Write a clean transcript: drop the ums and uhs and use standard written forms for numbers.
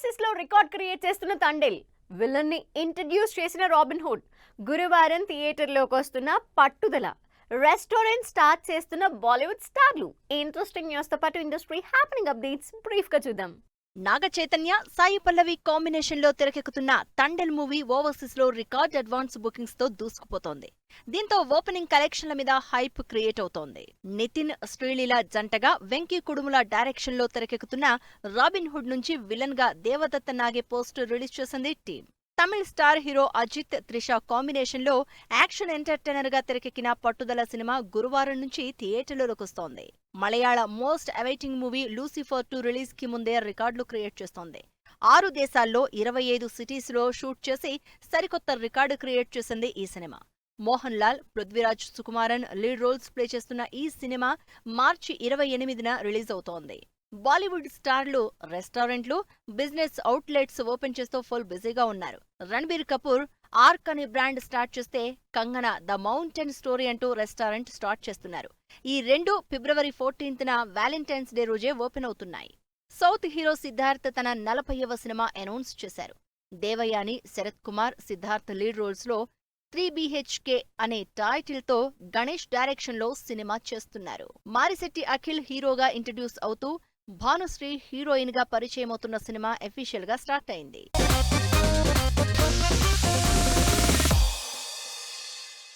Overseas లో record create చేస్తున్న Thandel villain ని ఇంట్రడ్యూస్ చేసిన రాబిన్ హుడ్ గురువారం థియేటర్లోకి వస్తున్న పట్టుదల రెస్టారెంట్ స్టార్ట్ చేస్తున్న బాలీవుడ్ స్టార్లు ఇంట్రెస్టింగ్ న్యూస్ తో పాటు ఇండస్ట్రీ హ్యాపెనింగ్ అప్డేట్స్ బ్రీఫ్ గా చూద్దాం. నాగ చైతన్య, సాయి పల్లవి కాంబినేషన్ లో తెరకెక్కుతున్న తండేల్ మూవీ ఓవర్సీస్ లో రికార్డ్ అడ్వాన్స్ బుకింగ్స్ తో దూసుకుపోతోంది. దీంతో ఓపెనింగ్ కలెక్షన్ల మీద హైప్ క్రియేట్ అవుతోంది. నితిన్, శ్రీలీల జంటగా వెంకీ కుడుముల డైరెక్షన్ లో తెరకెక్కుతున్న రాబిన్ హుడ్ నుంచి విలన్ గా దేవదత్త నాగే పోస్టర్ రిలీజ్ చేసింది team. Tamil star hero Ajith, Trisha combination లో యాక్షన్ ఎంటర్టైనర్ గా తెరకెక్కిన పట్టుదల సినిమా గురువారం నుంచి థియేటర్లలోకొస్తోంది. Malayalam most awaiting movie Lucifer 2 release కి ముందే రికార్డులు క్రియేట్ చేస్తోంది. 6 దేశాల్లో 25 సిటీస్ లో షూట్ చేసి సరికొత్త రికార్డు క్రియేట్ చేసింది ఈ సినిమా. Mohanlal, Prithviraj Sukumaran lead roles play చేస్తున్న ఈ సినిమా మార్చి 28న రిలీజ్ అవుతోంది. బాలీవుడ్ స్టార్లు రెస్టారెంట్లు, బిజినెస్ అవుట్లెట్స్ ఓపెన్ చేస్తూ ఫుల్ బిజీగా ఉన్నారు. రణబీర్ కపూర్ ఆర్క్ అనే బ్రాండ్ స్టార్ట్ చేస్తే, కంగనా ద మౌంటైన్ స్టోరీ అంటూ రెస్టారెంట్ స్టార్ట్ చేస్తున్నారు. ఈ రెండు ఫిబ్రవరి 14న వ్యాలంటైన్స్ డే రోజే ఓపెన్ అవుతున్నాయి. సౌత్ హీరో సిద్ధార్థ్ తన 40వ సినిమా అనౌన్స్ చేశారు. దేవయాని, శరత్ కుమార్, సిద్ధార్థ్ లీడ్ రోల్స్ లో 3BHK అనే టైటిల్ తో గణేష్ డైరెక్షన్ లో సినిమా చేస్తున్నారు. మారిశెట్టి అఖిల్ హీరోగా ఇంట్రడ్యూస్ అవుతూ భానుశ్రీ హీరోయిన్ గా పరిచయమవుతున్న సినిమా అఫీషియల్ గా స్టార్ట్ అయింది.